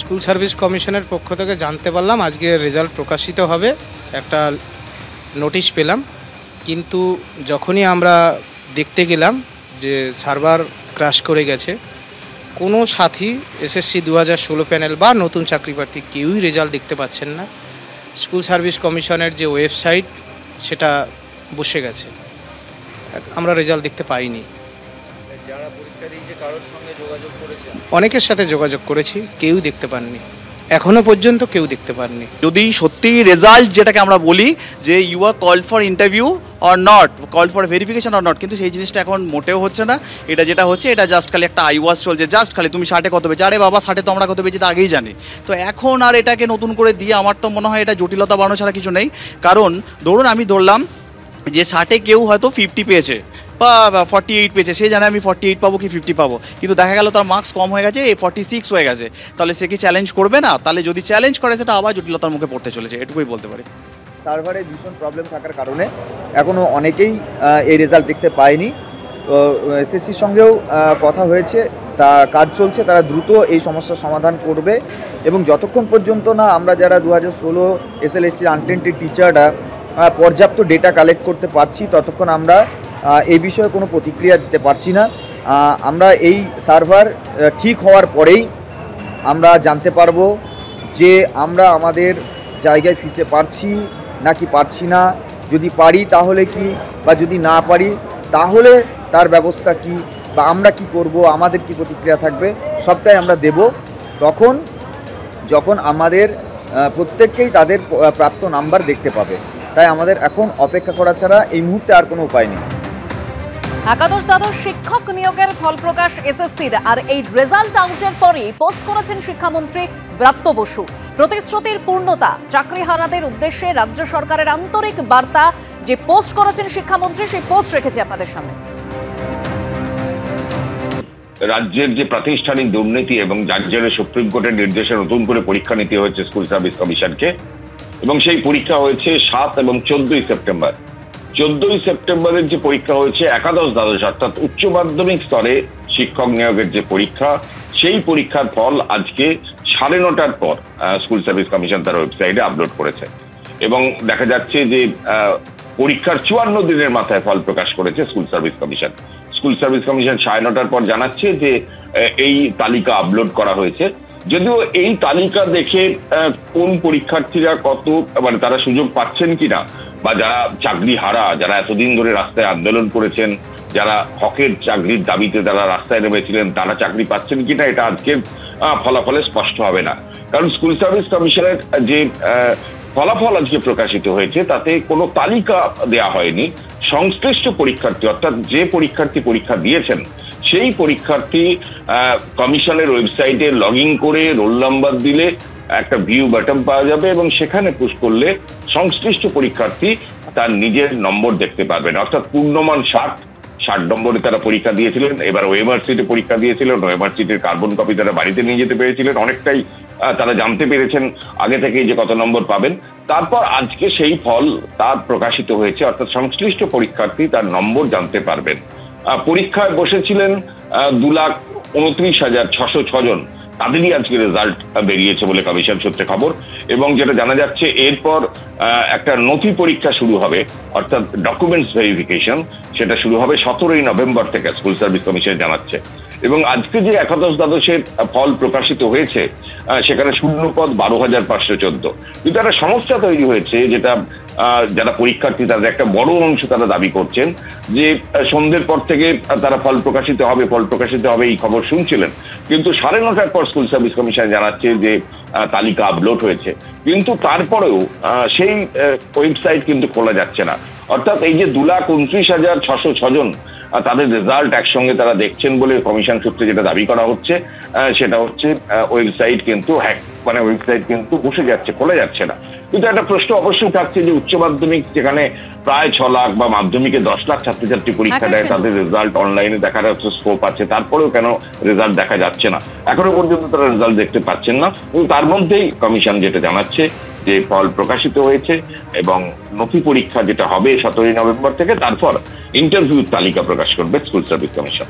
School service কমিশনের পক্ষ থেকে জানতে পারলাম আজকে রেজাল্ট প্রকাশিত হবে, একটা নোটিশ পেলাম। কিন্তু যখনই আমরা দেখতে গেলাম যে সার্ভার ক্র্যাশ করে গেছে, কোনো সাথী এসএসসি 2016 প্যানেল বা নতুন চাকরি প্রার্থী কেউই রেজাল্ট দেখতে পাচ্ছেন না। স্কুল সার্ভিস কমিশনের যে ওয়েবসাইট সেটা বসে গেছে, আমরা রেজাল্ট দেখতে পাইনি। যারা পরীক্ষা দিয়েছে কারোর সঙ্গে যোগাযোগ করেছেন? অনেকের সাথে যোগাযোগ করেছি, কেউ দেখতে পাননি, এখনো পর্যন্ত কেউ দেখতে পাননি। যদি সত্যি রেজাল্ট যেটাকে আমরা বলি যে you are called for interview or not, called for verification or not, কিন্তু সেই জিনিসটা এখন মোটেও হচ্ছে না। এটা যেটা হচ্ছে এটা জাস্ট খালি একটা আইওয়াজ চলছে, জাস্ট খালি তুমি 60-এ কত পেয়েছো, আরে বাবা 60-এ তো আমরা কত পেয়েছি তা আগেই জানি। তো এখন আর এটাকে নতুন করে দিয়ে আমার তো মনে হয় এটা জটিলতা বাড়ানো ছাড়া কিছু নেই। কারণ ধরুন আমি ধরলাম যে 60-এ কেউ হয়তো 50 পেয়েছে বা 48 পেয়েছে, সে জানে আমি 48 পাবো কি 50 পাবো, কিন্তু দেখা গেল তার মার্কস কম হয়ে গেছে, 46 হয়ে গেছে, তাহলে সে কি চ্যালেঞ্জ করবে না? তাহলে যদি চ্যালেঞ্জ করে সেটা আবার জটিলতার মুখে পড়তে চলেছে, এটুকুই বলতে পারি। সার্ভারে ভীষণ প্রবলেম থাকার কারণে এখনও অনেকেই এই রেজাল্ট দেখতে পায়নি। তো এসএসসির সঙ্গেও কথা হয়েছে, তা কাজ চলছে, তারা দ্রুত এই সমস্যার সমাধান করবে। এবং যতক্ষণ পর্যন্ত না আমরা যারা 2016 এসএলএসসির আনটেন্টেড টিচাররা পর্যাপ্ত ডেটা কালেক্ট করতে পারছি, ততক্ষণ আমরা এই বিষয়ে কোনো প্রতিক্রিয়া দিতে পারছি না। আমরা এই সার্ভার ঠিক হওয়ার পরেই আমরা জানতে পারবো যে আমরা আমাদের জায়গায় ফিরতে পারছি নাকি পারছি না। যদি পারি তাহলে কি, বা যদি না পারি তাহলে তার ব্যবস্থা কি, বা আমরা কি করব, আমাদের কি প্রতিক্রিয়া থাকবে, সবটাই আমরা দেব তখন যখন আমাদের প্রত্যেককেই তাদের প্রাপ্ত নাম্বার দেখতে পাবে। তাই আমাদের এখন অপেক্ষা করা ছাড়া এই মুহূর্তে আর কোনো উপায় নেই। একাদশ দ্বাদশ শিক্ষক নিয়োগের ফল প্রকাশ এসএসসির, আর এই রেজাল্ট আউটের পরেই পোস্ট করেছেন শিক্ষামন্ত্রী ব্রাত্য বসু। প্রতিশ্রুতির পূর্ণতা, চাকরিহারাদের উদ্দেশ্যে রাজ্য সরকারের আন্তরিক বার্তা যে পোস্ট করেছেন শিক্ষামন্ত্রী, সেই পোস্ট রেখেছি আপনাদের সামনে। রাজ্যের যে প্রাতিষ্ঠানিক দুর্নীতি এবং যার জন্য সুপ্রিম কোর্টের নির্দেশে নতুন করে পরীক্ষা নিতে হয়েছে স্কুল সার্ভিস কমিশনকে, এবং সেই পরীক্ষা হয়েছে 7 এবং 14 সেপ্টেম্বর। 14 সেপ্টেম্বরের যে পরীক্ষা হয়েছে একাদশ দ্বাদশ অর্থাৎ উচ্চ মাধ্যমিক স্তরে শিক্ষক নিয়োগের যে পরীক্ষা, সেই পরীক্ষার ফল আজকে 9:30টার পর স্কুল সার্ভিস কমিশন তার ওয়েবসাইটে আপলোড করেছে। এবং দেখা যাচ্ছে যে পরীক্ষার 54 দিনের মাথায় ফল প্রকাশ করেছে school service commission. School service commission 9:30টার পর জানাচ্ছে যে এই তালিকা আপলোড করা হয়েছে। যদিও এই তালিকা দেখে কোন পরীক্ষার্থীরা কত মানে তারা সুযোগ পাচ্ছেন কিনা, বা যারা চাকরি হারা, যারা এতদিন ধরে রাস্তায় আন্দোলন করেছেন, যারা হকের চাকরির দাবিতে তারা রাস্তায় নেমেছিলেন, তারা চাকরি পাচ্ছেন কিনা, এটা আজকের ফলাফলে স্পষ্ট হবে না। কারণ স্কুল সার্ভিস কমিশনের যে ফলাফল আজকে প্রকাশিত হয়েছে তাতে কোনো তালিকা দেয়া হয়নি। সংশ্লিষ্ট পরীক্ষার্থী অর্থাৎ যে পরীক্ষার্থী পরীক্ষা দিয়েছেন সেই পরীক্ষার্থী কমিশনের ওয়েবসাইটে লগ ইন করে রোল নাম্বার দিলে একটা ভিউ বাটন পাওয়া যাবে, এবং সেখানে পুশ করলে সংশ্লিষ্ট পরীক্ষার্থী তার নিজের নম্বর দেখতে পারবেন। অর্থাৎ পূর্ণমান 60 নম্বরে তারা পরীক্ষা দিয়েছিলেন, এবার ওএমআর সিটে পরীক্ষা দিয়েছিলেন, ওএমআর সিটের কার্বন কপি তারা বাড়িতে নিয়ে যেতে পেরেছিলেন, অনেকটাই তারা জানতে পেরেছেন আগে থেকেই যে কত নম্বর পাবেন। তারপর আজকে সেই ফল তার প্রকাশিত হয়েছে, অর্থাৎ সংশ্লিষ্ট পরীক্ষার্থী তার নম্বর জানতে পারবেন। পরীক্ষায় বসেছিলেন 2,29,606 জন, তাদেরই আজকে রেজাল্ট বেরিয়েছে বলে কমিশন সূত্রে খবর। এবং যেটা জানা যাচ্ছে এরপর একটা নথি পরীক্ষা শুরু হবে, অর্থাৎ ডকুমেন্টস ভেরিফিকেশন, সেটা শুরু হবে 17 নভেম্বর থেকে স্কুল সার্ভিস কমিশন জানাচ্ছে। এবং আজকে যে একাদশ দ্বাদশের ফল প্রকাশিত হয়েছে সেখানে শূন্যপদ 12,514, কিন্তু একটা সমস্যা তৈরি হয়েছে, যেটা যারা পরীক্ষার্থী তাদের একটা বড় অংশ তারা দাবি করছেন যে সন্ধ্যের পর থেকে তারা ফল প্রকাশিত হবে এই খবর শুনছিলেন, কিন্তু 9:30টার পর স্কুল সার্ভিস কমিশন জানাচ্ছে যে তালিকা আপলোড হয়েছে, কিন্তু তারপরেও সেই ওয়েবসাইট কিন্তু খোলা যাচ্ছে না। অর্থাৎ এই যে 2,29,606 জন তাদের রেজাল্ট একসঙ্গে তারা দেখছেন বলে কমিশন সূত্রে যেটা দাবি করা হচ্ছে, সেটা হচ্ছে ওয়েবসাইট কিন্তু ওয়েবসাইট কিন্তু বসে যাচ্ছে, খোলা যাচ্ছে না। কিন্তু একটা প্রশ্ন অবশ্যই থাকছে যে উচ্চ মাধ্যমিক যেখানে প্রায় 6 লাখ বা মাধ্যমিকে 10 লাখ ছাত্রছাত্রী পরীক্ষা দেয়, তাদের রেজাল্ট অনলাইনে দেখার একটা স্কোপ আছে, তারপরেও কেন রেজাল্ট দেখা যাচ্ছে না? এখনো পর্যন্ত তারা রেজাল্ট দেখতে পাচ্ছেন না। কিন্তু তার মধ্যেই কমিশন যেটা জানাচ্ছে যে ফল প্রকাশিত হয়েছে এবং নথি পরীক্ষা যেটা হবে 17 নভেম্বর থেকে, তারপর ইন্টারভিউ তালিকা প্রকাশ করবে স্কুল সার্ভিস কমিশন।